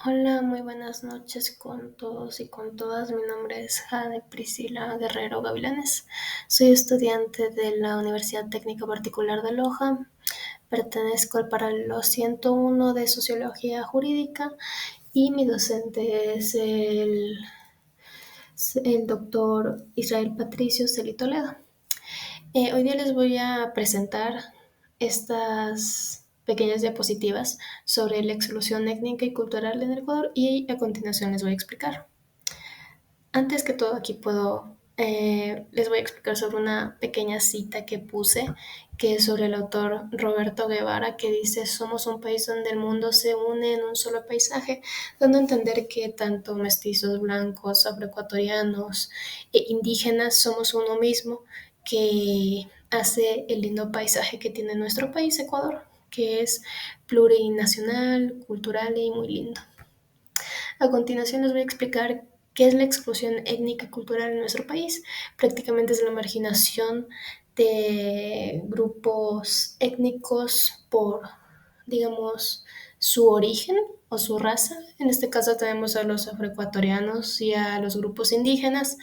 Hola, muy buenas noches con todos y con todas. Mi nombre es Jade Priscila Guerrero Gavilanes. Soy estudiante de la Universidad Técnica Particular de Loja. Pertenezco al paralelo 101 de Sociología Jurídica y mi docente es el doctor Israel Patricio Celi Toledo. Hoy día les voy a presentar estas pequeñas diapositivas sobre la exclusión étnica y cultural en el Ecuador y a continuación les voy a explicar. Antes que todo aquí les voy a explicar sobre una pequeña cita que puse, que es sobre el autor Roberto Guevara, que dice: somos un país donde el mundo se une en un solo paisaje, dando a entender que tanto mestizos, blancos, afroecuatorianos e indígenas somos uno mismo, que hace el lindo paisaje que tiene nuestro país, Ecuador, que es plurinacional, cultural y muy lindo. A continuación les voy a explicar qué es la exclusión étnica y cultural en nuestro país. Prácticamente es la marginación de grupos étnicos por, digamos, su origen o su raza. En este caso tenemos a los afroecuatorianos y a los grupos indígenas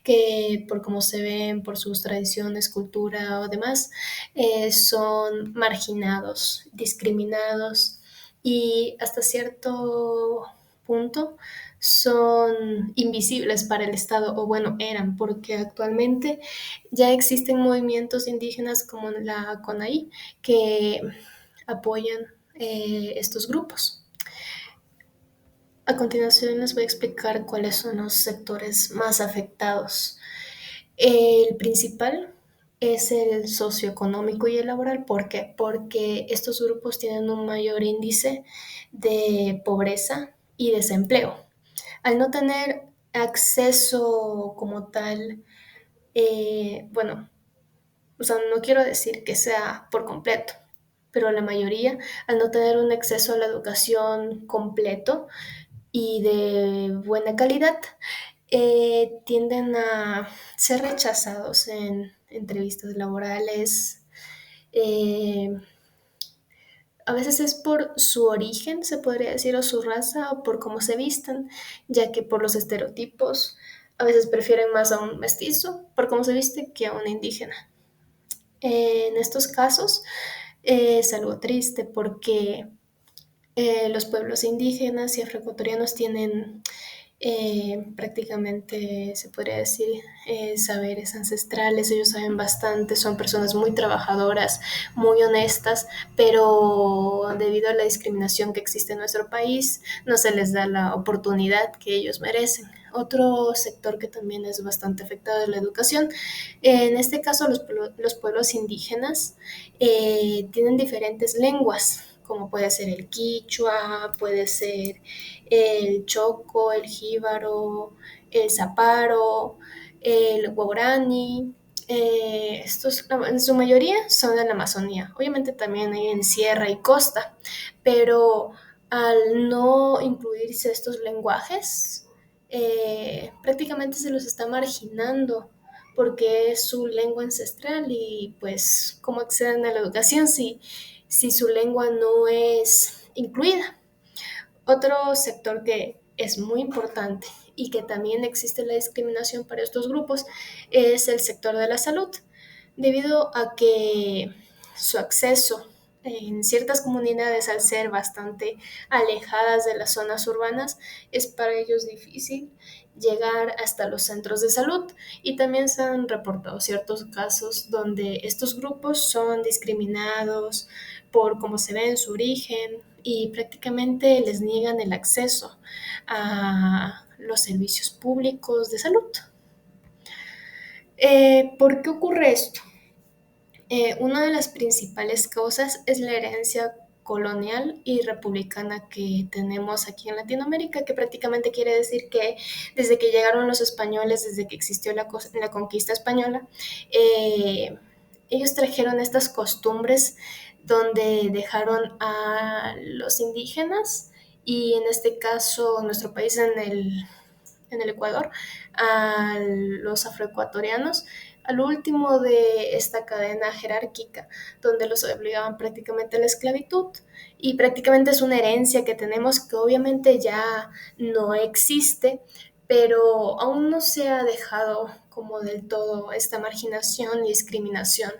que, por cómo se ven, por sus tradiciones, cultura o demás, son marginados, discriminados y hasta cierto punto son invisibles para el Estado, o bueno, eran, porque actualmente ya existen movimientos indígenas como la CONAI que apoyan estos grupos. A continuación les voy a explicar cuáles son los sectores más afectados. El principal es el socioeconómico y el laboral. ¿Por qué? Porque estos grupos tienen un mayor índice de pobreza y desempleo. Al no tener acceso como tal, bueno, o sea, no quiero decir que sea por completo, pero la mayoría, al no tener un acceso a la educación completo y de buena calidad, tienden a ser rechazados en entrevistas laborales. eh, a veces es por su origen, se podría decir, o su raza, o por cómo se vistan, ya que por los estereotipos a veces prefieren más a un mestizo por cómo se viste que a un indígena. En estos casos es algo triste porque los pueblos indígenas y afroecuatorianos tienen prácticamente, se podría decir, saberes ancestrales. Ellos saben bastante, son personas muy trabajadoras, muy honestas, pero debido a la discriminación que existe en nuestro país, no se les da la oportunidad que ellos merecen. Otro sector que también es bastante afectado es la educación. En este caso, los pueblos indígenas tienen diferentes lenguas, como puede ser el quichua, puede ser el choco, el jíbaro, el zaparo, el guaraní. Estos en su mayoría son de la Amazonía. Obviamente también hay en sierra y costa, pero al no incluirse estos lenguajes, prácticamente se los está marginando porque es su lengua ancestral y pues cómo acceden a la educación si su lengua no es incluida. Otro sector que es muy importante y que también existe la discriminación para estos grupos es el sector de la salud, debido a que su acceso en ciertas comunidades, al ser bastante alejadas de las zonas urbanas, es para ellos difícil llegar hasta los centros de salud, y también se han reportado ciertos casos donde estos grupos son discriminados por cómo se ve en su origen y prácticamente les niegan el acceso a los servicios públicos de salud. ¿Por qué ocurre esto? Una de las principales causas es la herencia colonial y republicana que tenemos aquí en Latinoamérica, que prácticamente quiere decir que desde que llegaron los españoles, desde que existió la conquista española, ellos trajeron estas costumbres donde dejaron a los indígenas y en este caso nuestro país en el Ecuador, a los afroecuatorianos al último de esta cadena jerárquica, donde los obligaban prácticamente a la esclavitud. Y prácticamente es una herencia que tenemos que obviamente ya no existe, pero aún no se ha dejado como del todo esta marginación y discriminación,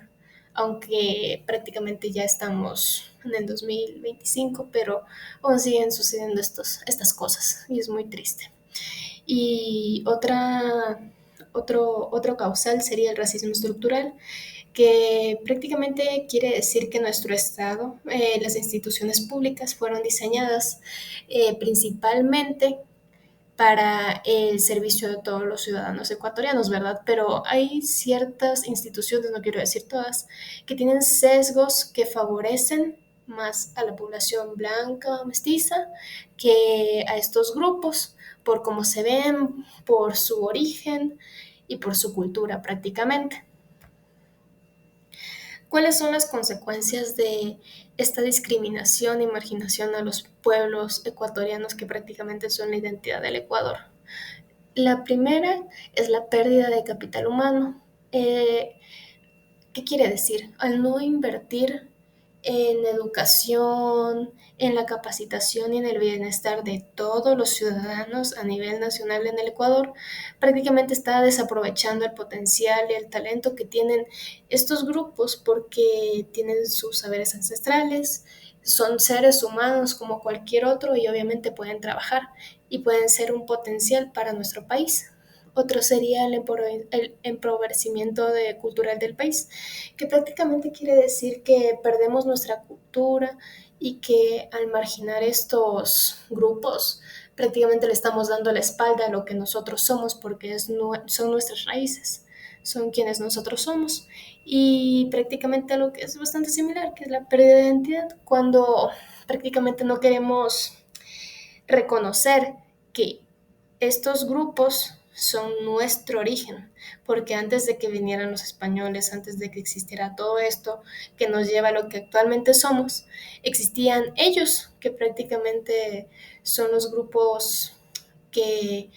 aunque prácticamente ya estamos en el 2025, pero aún siguen sucediendo estas cosas y es muy triste. Y otro causal sería el racismo estructural, que prácticamente quiere decir que nuestro Estado, las instituciones públicas fueron diseñadas principalmente para el servicio de todos los ciudadanos ecuatorianos, ¿verdad? Pero hay ciertas instituciones, no quiero decir todas, que tienen sesgos que favorecen más a la población blanca o mestiza que a estos grupos, por cómo se ven, por su origen y por su cultura prácticamente. ¿Cuáles son las consecuencias de esta discriminación y marginación a los pueblos ecuatorianos que prácticamente son la identidad del Ecuador? La primera es la pérdida de capital humano. ¿Qué quiere decir? Al no invertir en educación, en la capacitación y en el bienestar de todos los ciudadanos a nivel nacional en el Ecuador, prácticamente está desaprovechando el potencial y el talento que tienen estos grupos porque tienen sus saberes ancestrales, son seres humanos como cualquier otro y obviamente pueden trabajar y pueden ser un potencial para nuestro país. Otro sería el empobrecimiento cultural del país, que prácticamente quiere decir que perdemos nuestra cultura y que al marginar estos grupos prácticamente le estamos dando la espalda a lo que nosotros somos porque son nuestras raíces, son quienes nosotros somos. Y prácticamente algo que es bastante similar, que es la pérdida de identidad, cuando prácticamente no queremos reconocer que estos grupos son nuestro origen, porque antes de que vinieran los españoles, antes de que existiera todo esto que nos lleva a lo que actualmente somos, existían ellos, que prácticamente son los grupos que,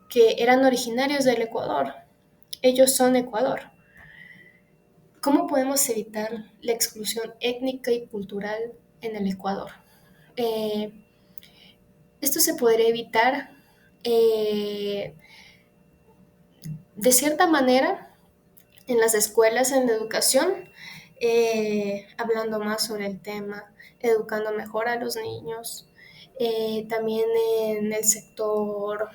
que eran originarios del Ecuador. Ellos son Ecuador. ¿Cómo podemos evitar la exclusión étnica y cultural en el Ecuador? Eh, Esto se podría evitar de cierta manera en las escuelas, en la educación, hablando más sobre el tema, educando mejor a los niños, también en el sector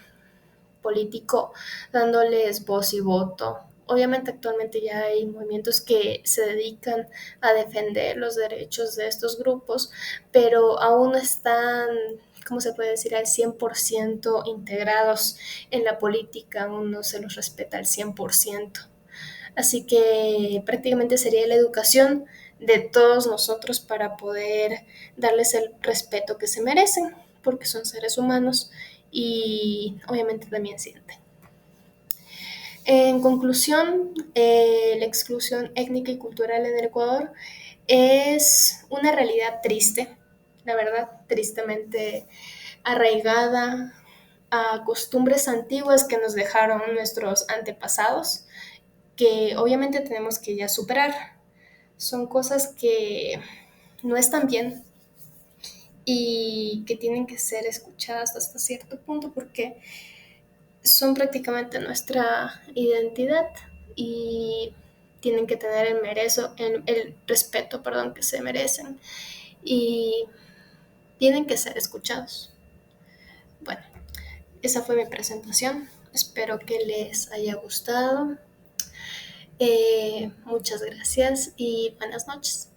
político, dándoles voz y voto. Obviamente actualmente ya hay movimientos que se dedican a defender los derechos de estos grupos, pero aún no están, ¿cómo se puede decir?, al 100% integrados en la política, aún no se los respeta al 100%. Así que prácticamente sería la educación de todos nosotros para poder darles el respeto que se merecen, porque son seres humanos y obviamente también sienten. En conclusión, la exclusión étnica y cultural en el Ecuador es una realidad triste, la verdad, tristemente arraigada a costumbres antiguas que nos dejaron nuestros antepasados, que obviamente tenemos que ya superar. Son cosas que no están bien y que tienen que ser escuchadas hasta cierto punto porque son prácticamente nuestra identidad y tienen que tener el respeto, perdón, que se merecen y tienen que ser escuchados. Bueno, esa fue mi presentación. Espero que les haya gustado. Muchas gracias y buenas noches.